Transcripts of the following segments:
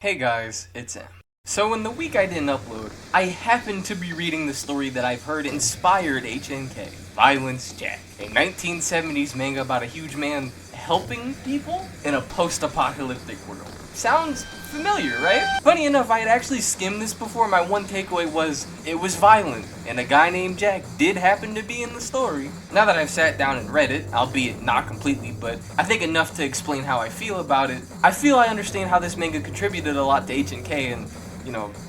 Hey guys, it's M. So in the week I didn't upload, I happened to be reading the story that I've heard inspired Hnk, Violence Jack, a 1970s manga about a huge man helping people in a post-apocalyptic world. Sounds familiar, right? Funny enough, I had actually skimmed this before. My one takeaway was, it was violent, and a guy named Jack did happen to be in the story. Now that I've sat down and read it, albeit not completely, but I think enough to explain how I feel about it, I feel I understand how this manga contributed a lot to Hnk and,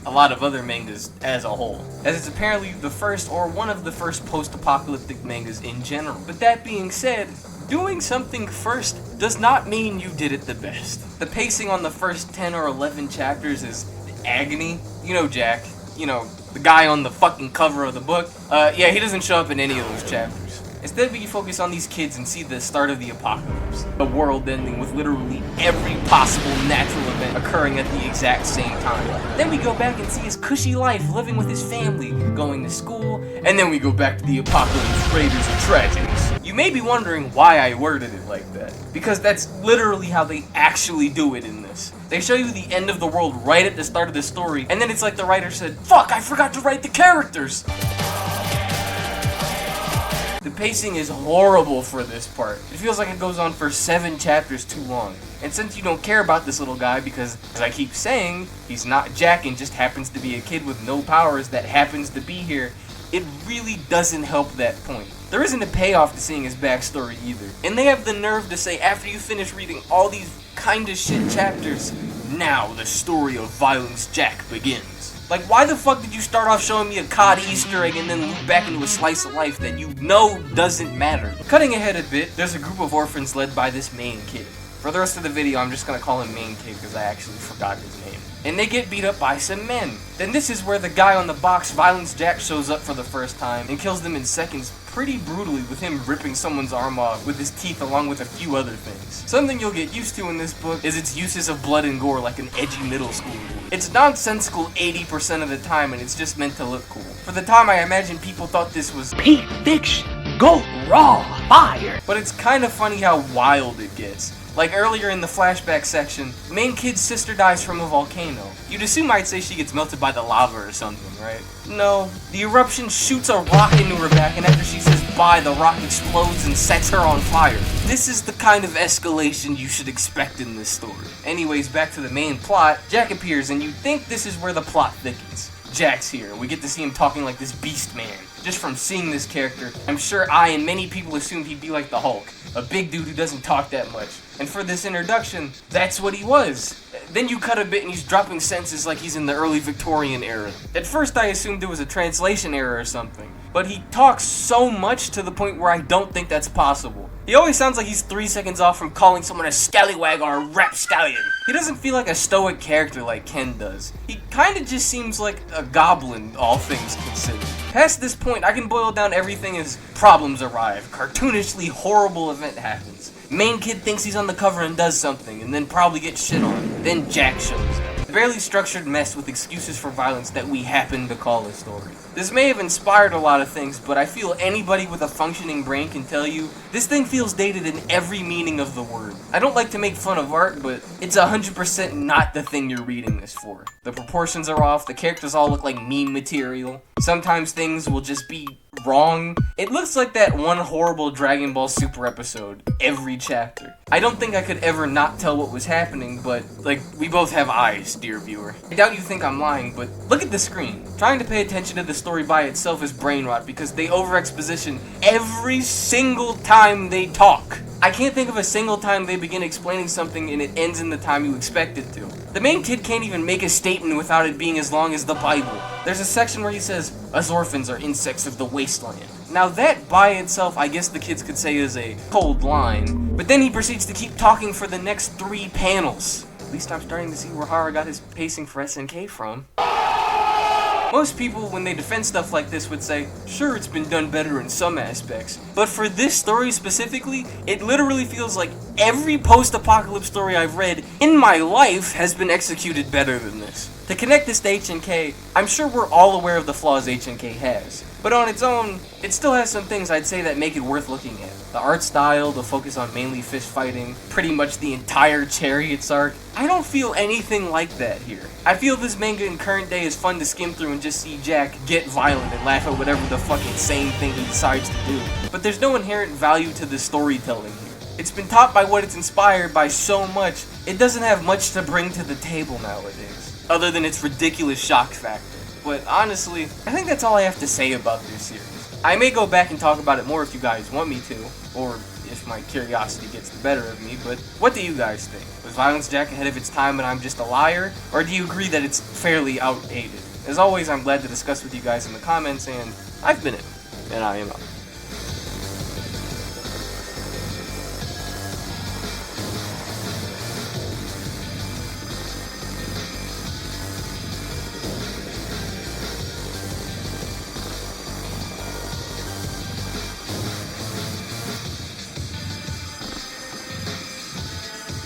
a lot of other mangas as a whole, as it's apparently the first or one of the first post-apocalyptic mangas in general. But that being said, doing something first does not mean you did it the best. The pacing on the first 10 or 11 chapters is agony. You know Jack, the guy on the fucking cover of the book. Yeah, he doesn't show up in any of those chapters. Instead, we can focus on these kids and see the start of the apocalypse. The world ending with literally every possible natural event occurring at the exact same time. Then we go back and see his cushy life, living with his family, going to school, and then we go back to the apocalypse, raiders, and tragedies. You may be wondering why I worded it like that, because that's literally how they actually do it in this. They show you the end of the world right at the start of the story, and then it's like the writer said, "Fuck, I forgot to write the characters!" The pacing is horrible for this part. It feels like it goes on for 7 chapters too long. And since you don't care about this little guy because, as I keep saying, he's not Jack and just happens to be a kid with no powers that happens to be here, it really doesn't help that point. There isn't a payoff to seeing his backstory either. And they have the nerve to say after you finish reading all these kinda shit chapters, now the story of Violence Jack begins. Like, why the fuck did you start off showing me a COD Easter egg and then loop back into a slice of life that you know doesn't matter? Cutting ahead a bit, there's a group of orphans led by this main kid. For the rest of the video, I'm just gonna call him Main Kid because I actually forgot his name. And they get beat up by some men. Then this is where the guy on the box, Violence Jack, shows up for the first time and kills them in seconds pretty brutally, with him ripping someone's arm off with his teeth along with a few other things. Something you'll get used to in this book is its uses of blood and gore like an edgy middle school would. It's nonsensical 80% of the time and it's just meant to look cool. For the time, I imagine people thought this was peak fiction, go raw, fire. But it's kind of funny how wild it gets. Like earlier in the flashback section, main kid's sister dies from a volcano. You'd assume I'd say she gets melted by the lava or something, right? No, the eruption shoots a rock into her back, and after she says bye, the rock explodes and sets her on fire. This is the kind of escalation you should expect in this story. Anyways, back to the main plot, Jack appears, and you'd think this is where the plot thickens. Jack's here, we get to see him talking like this beast man. Just from seeing this character, I'm sure I and many people assumed he'd be like the Hulk, a big dude who doesn't talk that much. And for this introduction, that's what he was. Then you cut a bit and he's dropping sentences like he's in the early Victorian era. At first I assumed it was a translation error or something, but he talks so much to the point where I don't think that's possible. He always sounds like he's 3 seconds off from calling someone a scallywag or a rapscallion. He doesn't feel like a stoic character like Ken does. He kinda just seems like a goblin, all things considered. Past this point, I can boil down everything as problems arrive. Cartoonishly horrible event happens. Main kid thinks he's on the cover and does something, and then probably gets shit on. Then Jack shows up. A barely structured mess with excuses for violence that we happen to call a story. This may have inspired a lot of things, but I feel anybody with a functioning brain can tell you, this thing feels dated in every meaning of the word. I don't like to make fun of art, but it's 100% not the thing you're reading this for. The proportions are off, the characters all look like meme material. Sometimes things will just be wrong. It looks like that one horrible Dragon Ball Super episode every chapter. I don't think I could ever not tell what was happening, but, we both have eyes, dear viewer. I doubt you think I'm lying, but look at the screen. Trying to pay attention to the story by itself is brain rot because they over-exposition every single time they talk. I can't think of a single time they begin explaining something and it ends in the time you expect it to. The main kid can't even make a statement without it being as long as the Bible. There's a section where he says, "Us orphans are insects of the wasteland." Now that by itself, I guess the kids could say is a cold line, but then he proceeds to keep talking for the next 3 panels. At least I'm starting to see where Hara got his pacing for SNK from. Most people, when they defend stuff like this, would say, sure, it's been done better in some aspects. But for this story specifically, it literally feels like every post-apocalypse story I've read in my life has been executed better than this. To connect this to Hnk, I'm sure we're all aware of the flaws Hnk has. But on its own, it still has some things I'd say that make it worth looking at. The art style, the focus on mainly fish fighting, pretty much the entire Chariots arc. I don't feel anything like that here. I feel this manga in current day is fun to skim through and just see Jack get violent and laugh at whatever the fucking sane thing he decides to do. But there's no inherent value to the storytelling here. It's been taught by what it's inspired by so much, it doesn't have much to bring to the table nowadays, other than its ridiculous shock factor. But honestly, I think that's all I have to say about this series. I may go back and talk about it more if you guys want me to, or if my curiosity gets the better of me, but what do you guys think? Was Violence Jack ahead of its time and I'm just a liar? Or do you agree that it's fairly outdated? As always, I'm glad to discuss with you guys in the comments, and I've been it, and I am out.